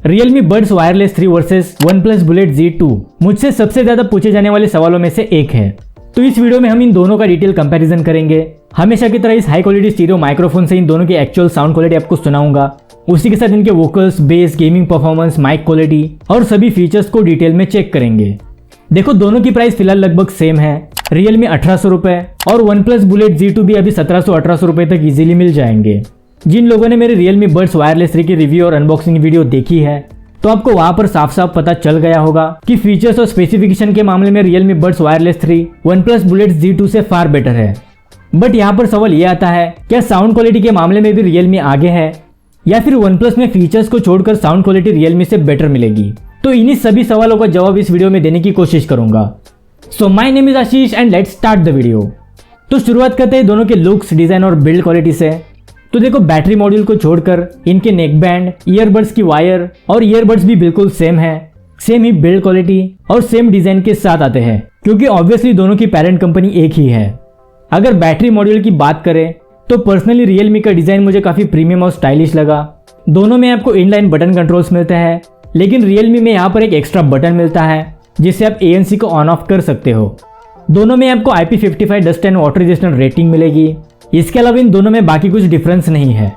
Realme Buds Wireless 3 versus OnePlus Bullet Z2 मुझसे सबसे ज्यादा पूछे जाने वाले सवालों में से एक है। तो इस वीडियो में हम इन दोनों का डिटेल कंपैरिजन करेंगे। हमेशा की तरह इस हाई क्वालिटी स्टीरियो माइक्रोफोन से इन दोनों की एक्चुअल साउंड क्वालिटी आपको सुनाऊंगा। उसी के साथ इनके vocals, bass, gaming performance, mic quality और सभी फीचर्स को डिटेल में चेक करेंगे। देखो, दोनों की प्राइस फिलहाल लगभग सेम है। Realme 1800 रुपए और OnePlus Bullet Z2 भी अभी 1700-1800 रुपए तक इजीली मिल जाएंगे। जिन लोगों ने मेरे Realme Buds Wireless 3 की रिव्यू और अनबॉक्सिंग वीडियो देखी है तो आपको वहां पर साफ साफ पता चल गया होगा कि फीचर्स और स्पेसिफिकेशन के मामले में Realme Buds Wireless 3 OnePlus Bullet Z2 से फार बेटर है। बट यहाँ पर सवाल ये आता है, क्या साउंड क्वालिटी के मामले में भी Realme आगे है या फिर OnePlus में फीचर्स को छोड़कर साउंड क्वालिटी Realme से बेटर मिलेगी? तो इन्हीं सभी सवालों का जवाब इस वीडियो में देने की कोशिश करूंगा। So my name is Ashish and let's start the video. तो शुरुआत करते हैं दोनों के लुक्स, डिजाइन और बिल्ड क्वालिटी से। तो देखो, बैटरी मॉड्यूल को छोड़कर इनके नेक बैंड, ईयरबड्स की वायर और ईयरबड्स भी बिल्कुल सेम है। सेम ही बिल्ड क्वालिटी और सेम डिजाइन के साथ आते हैं, क्योंकि ऑब्वियसली दोनों की पेरेंट कंपनी एक ही है। अगर बैटरी मॉड्यूल की बात करें तो पर्सनली Realme का डिजाइन मुझे काफी प्रीमियम और स्टाइलिश लगा। दोनों में आपको इनलाइन बटन कंट्रोल्स मिलते हैं, लेकिन Realme में यहाँ पर एक एक्स्ट्रा बटन मिलता है जिससे आप ANC को ऑन ऑफ कर सकते हो। दोनों में आपको IP55 dust and water resistant rating मिलेगी। इसके अलावा इन दोनों में बाकी कुछ डिफरेंस नहीं है।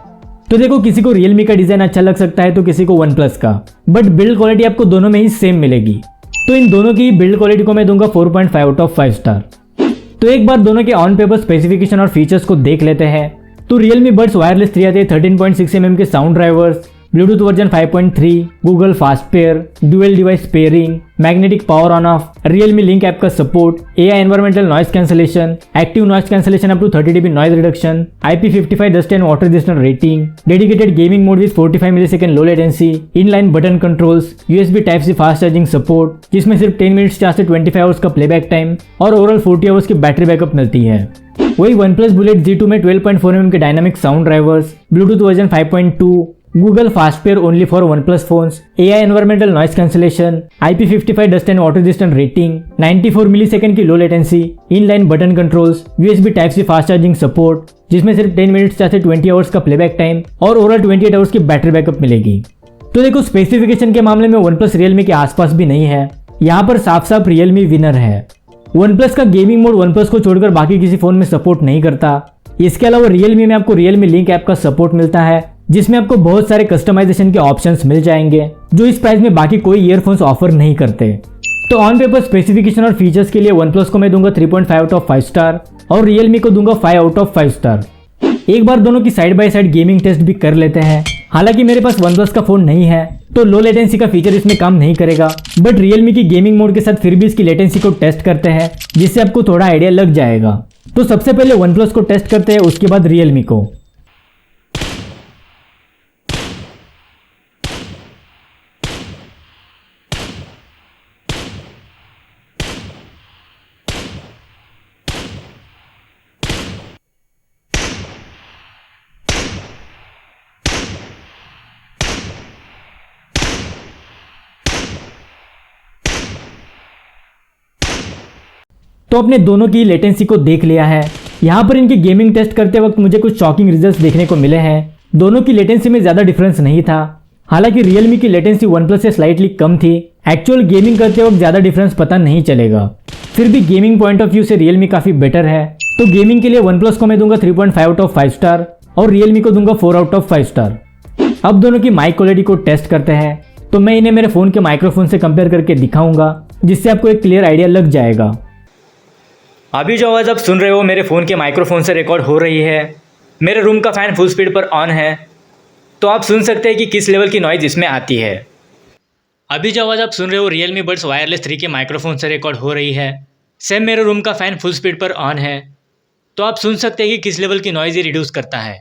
तो देखो, किसी को Realme का डिजाइन अच्छा लग सकता है तो किसी को OnePlus का, बट बिल्ड क्वालिटी आपको दोनों में ही सेम मिलेगी। तो इन दोनों की बिल्ड क्वालिटी को मैं दूंगा 4.5 आउट ऑफ 5 स्टार। तो एक बार दोनों के ऑन पेपर स्पेसिफिकेशन और फीचर्स को देख लेते हैं। तो Realme Buds Wireless 3 आते हैं 13.6 mm के sound drivers, Bluetooth version 5.3, Google fast pair, dual device pairing, magnetic power on off, Realme link app का support, AI environmental noise cancellation, active noise cancellation up to 30 dB noise reduction, IP55 dust and water resistant rating, dedicated gaming mode with 45 millisecond low latency, inline button controls, USB type C fast charging support जिसमें सिर्फ 10 minutes charge से 25 hours का playback time और overall 40 hours की battery backup मिलती है। वही OnePlus Bullet Z2 में 12.4 mm के dynamic sound drivers, Bluetooth version 5.2, Google fast pair only for OnePlus phones, AI environmental noise cancellation, IP55 dust and water resistant rating, 94 millisecond की low latency, inline button controls, USB type C fast charging support जिसमें सिर्फ 10 minutes charge से 20 hours का playback time और overall 28 hours की battery backup मिलेगी। तो देखो, स्पेसिफिकेशन के मामले में OnePlus Realme के आसपास भी नहीं है। यहाँ पर साफ साफ Realme विनर है। OnePlus का गेमिंग मोड OnePlus को छोड़कर बाकी किसी फोन में सपोर्ट नहीं करता। इसके अलावा Realme में आपको Realme लिंक ऐप का सपोर्ट मिलता है जिसमें आपको बहुत सारे कस्टमाइजेशन के ऑप्शंस मिल जाएंगे जो इस प्राइस में बाकी कोई ईयरफोन्स ऑफर नहीं करते। तो ऑन पेपर स्पेसिफिकेशन और फीचर्स के लिए OnePlus को मैं दूंगा 3.5 आउट ऑफ 5 स्टार और Realme को दूंगा 5 आउट ऑफ 5 स्टार। एक बार दोनों की side by side gaming test भी कर लेते हैं। हालांकि मेरे पास OnePlus का फोन नहीं है तो लो लेटेंसी का फीचर इसमें काम नहीं करेगा, बट Realme की गेमिंग मोड के साथ फिर भी इसकी लेटेंसी को टेस्ट करते हैं जिससे आपको थोड़ा आइडिया लग जाएगा। तो सबसे पहले OnePlus को टेस्ट करते हैं, उसके बाद Realme को। तो अपने दोनों की लेटेंसी को देख लिया है। यहाँ पर इनकी गेमिंग टेस्ट करते वक्त मुझे कुछ शॉकिंग रिजल्ट्स देखने को मिले हैं। दोनों की लेटेंसी में ज़्यादा डिफरेंस नहीं था। हालांकि Realme की लेटेंसी OnePlus से स्लाइटली कम थी। एक्चुअल गेमिंग करते वक्त ज़्यादा डिफरेंस पता नहीं चलेगा। फिर भी गेमिंग पॉइंट ऑफ व्यू से Realme काफ़ी बेटर है। तो गेमिंग के लिए OnePlus को मैं दूंगा 3.5 आउट ऑफ 5 स्टार और Realme को दूंगा 4 आउट ऑफ 5 स्टार। अब दोनों की माइक क्वालिटी को टेस्ट करते हैं। तो मैं इन्हें मेरे फ़ोन के माइक्रोफोन से कंपेयर करके दिखाऊंगा जिससे आपको एक क्लियर आइडिया लग जाएगा। अभी जो आवाज़ आप सुन रहे हो मेरे फ़ोन के माइक्रोफोन से रिकॉर्ड हो रही है। मेरे रूम का फ़ैन फुल स्पीड पर ऑन है, तो आप सुन सकते हैं कि किस लेवल की नॉइज़ इसमें आती है। अभी जो आवाज़ आप सुन रहे हो Realme Buds Wireless 3 के माइक्रोफोन से रिकॉर्ड हो रही है। सेम मेरे रूम का फ़ैन फुल स्पीड पर ऑन है, तो आप सुन सकते हैं कि किस लेवल की नॉइज़ ये रिड्यूस करता है।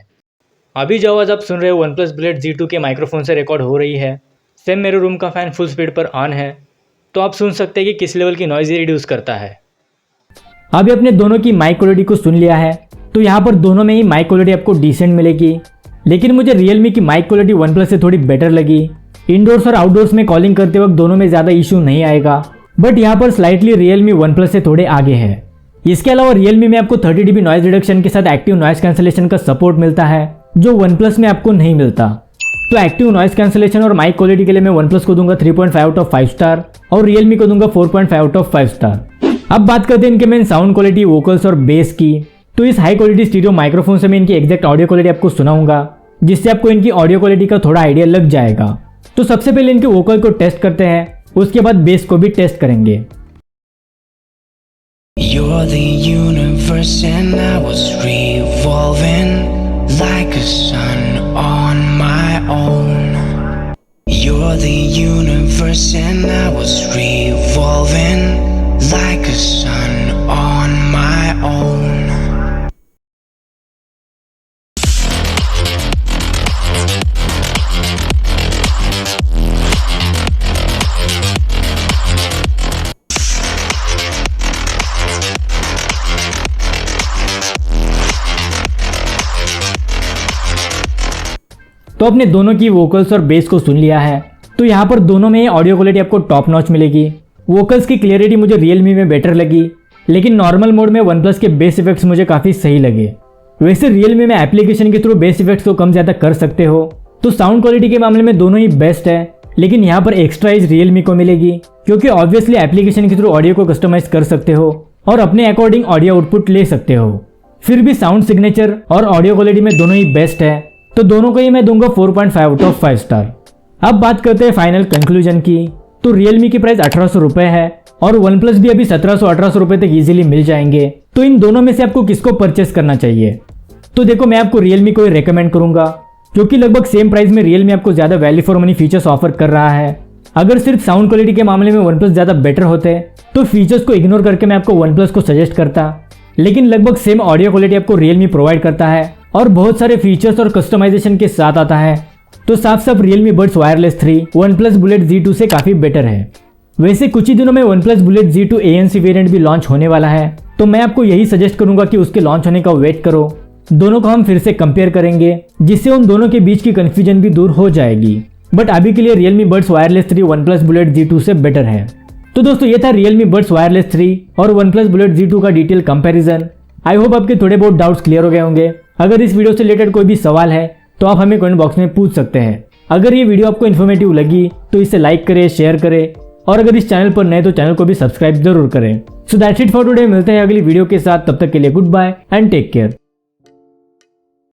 अभी जो आवाज़ आप सुन रहे हो OnePlus Bullet Z2 के माइक्रोफोन से रिकॉर्ड हो रही है। सेम मेरे रूम का फ़ैन फुल स्पीड पर ऑन है, तो आप सुन सकते हैं कि किस लेवल की नॉइज़ ये रिड्यूस करता है। अभी अपने दोनों की माइक क्वालिटी को सुन लिया है, तो यहाँ पर दोनों में ही माइक क्वालिटी आपको डिसेंट मिलेगी। लेकिन मुझे Realme की माइक क्वालिटी OnePlus से थोड़ी बेटर लगी। इंडोर्स और आउटडोर्स में कॉलिंग करते वक्त दोनों में ज़्यादा इशू नहीं आएगा, बट यहाँ पर स्लाइटली Realme OnePlus से थोड़े आगे है। इसके अलावा Realme में आपको 30 dB नॉइज रिडक्शन के साथ एक्टिव नॉइस कैंसलेशन का सपोर्ट मिलता है जो OnePlus में आपको नहीं मिलता। तो एक्टिव नॉइस कैंसलेशन और माइक क्वालिटी के लिए मैं OnePlus को दूंगा 3.5 आउट ऑफ 5 स्टार और Realme को दूंगा 4.5 आउट ऑफ 5 स्टार। अब बात करते हैं इनके मेन साउंड क्वालिटी, वोकल्स और बेस की। तो इस हाई क्वालिटी स्टीरियो माइक्रोफोन से मैं इनकी एग्जैक्ट ऑडियो क्वालिटी आपको सुनाऊंगा, जिससे आपको इनकी ऑडियो क्वालिटी का थोड़ा आइडिया लग जाएगा। तो सबसे पहले इनके वोकल को टेस्ट करते हैं, उसके बाद बेस को भी टेस्ट करेंगे। You're the universe and I was revolving like a sun on my own. You're the universe and I was revolving like a sun on my own. तो अपने दोनों की वोकल्स और बेस को सुन लिया है, तो यहाँ पर दोनों में ऑडियो क्वालिटी आपको टॉप नॉच मिलेगी। वोकल्स की क्लियरिटी मुझे Realme में बेटर लगी, लेकिन नॉर्मल मोड में OnePlus के बेस इफेक्ट्स मुझे काफ़ी सही लगे। वैसे Realme में एप्लीकेशन के थ्रू बेस इफेक्ट्स को कम ज़्यादा कर सकते हो, तो साउंड क्वालिटी के मामले में दोनों ही बेस्ट है, लेकिन यहाँ पर एक्स्ट्रा एज Realme को मिलेगी, क्योंकि ऑब्वियसली एप्लीकेशन के थ्रू ऑडियो को कस्टमाइज कर सकते हो और अपने अकॉर्डिंग ऑडियो आउटपुट ले सकते हो। फिर भी साउंड सिग्नेचर और ऑडियो क्वालिटी में दोनों ही बेस्ट है, तो दोनों को ही मैं दूंगा 4.5 आउट ऑफ 5 स्टार। अब बात करते हैं फाइनल कंक्लूजन की। तो Realme की प्राइस 1800 रुपए है और OnePlus भी अभी 1700-1800 रुपए तक इजीली मिल जाएंगे। तो इन दोनों में से आपको किसको परचेस करना चाहिए? तो देखो, मैं आपको Realme को ही रेकमेंड करूंगा, क्योंकि लगभग सेम प्राइस में Realme आपको ज्यादा value for money features offer कर रहा है। अगर सिर्फ साउंड क्वालिटी के मामले में OnePlus ज्यादा बेटर होते तो फीचर्स को इग्नोर करके मैं आपको OnePlus को सजेस्ट करता, लेकिन लगभग सेम ऑडियो क्वालिटी आपको Realme प्रोवाइड करता है और बहुत सारे फीचर्स और कस्टमाइजेशन के साथ आता है। तो साफ साफ Realme Buds Wireless 3 OnePlus Bullet Z2 से काफी बेटर है। वैसे कुछ ही दिनों में OnePlus Bullet Z2 ANC variant भी लॉन्च होने वाला है, तो मैं आपको यही सजेस्ट करूंगा कि उसके लॉन्च होने का वेट करो। दोनों को हम फिर से कंपेयर करेंगे, जिससे उन दोनों के बीच की कंफ्यूजन भी दूर हो जाएगी। बट अभी के लिए Realme Buds Wireless 3 OnePlus Bullet Z2 से बेटर है। तो दोस्तों, ये था Realme Buds Wireless 3 और OnePlus Bullet Z2 का डिटेल कंपैरिजन। आई होप आपके थोड़े बहुत डाउट्स क्लियर हो गए होंगे। अगर इस वीडियो से रिलेटेड कोई भी सवाल है तो आप हमें कमेंट बॉक्स में पूछ सकते हैं। अगर ये वीडियो आपको इन्फॉर्मेटिव लगी तो इसे लाइक करें, शेयर करें और अगर इस चैनल पर नए तो चैनल को भी सब्सक्राइब जरूर करें। So that's it for today. मिलते हैं अगली वीडियो के साथ, तब तक के लिए goodbye and take care.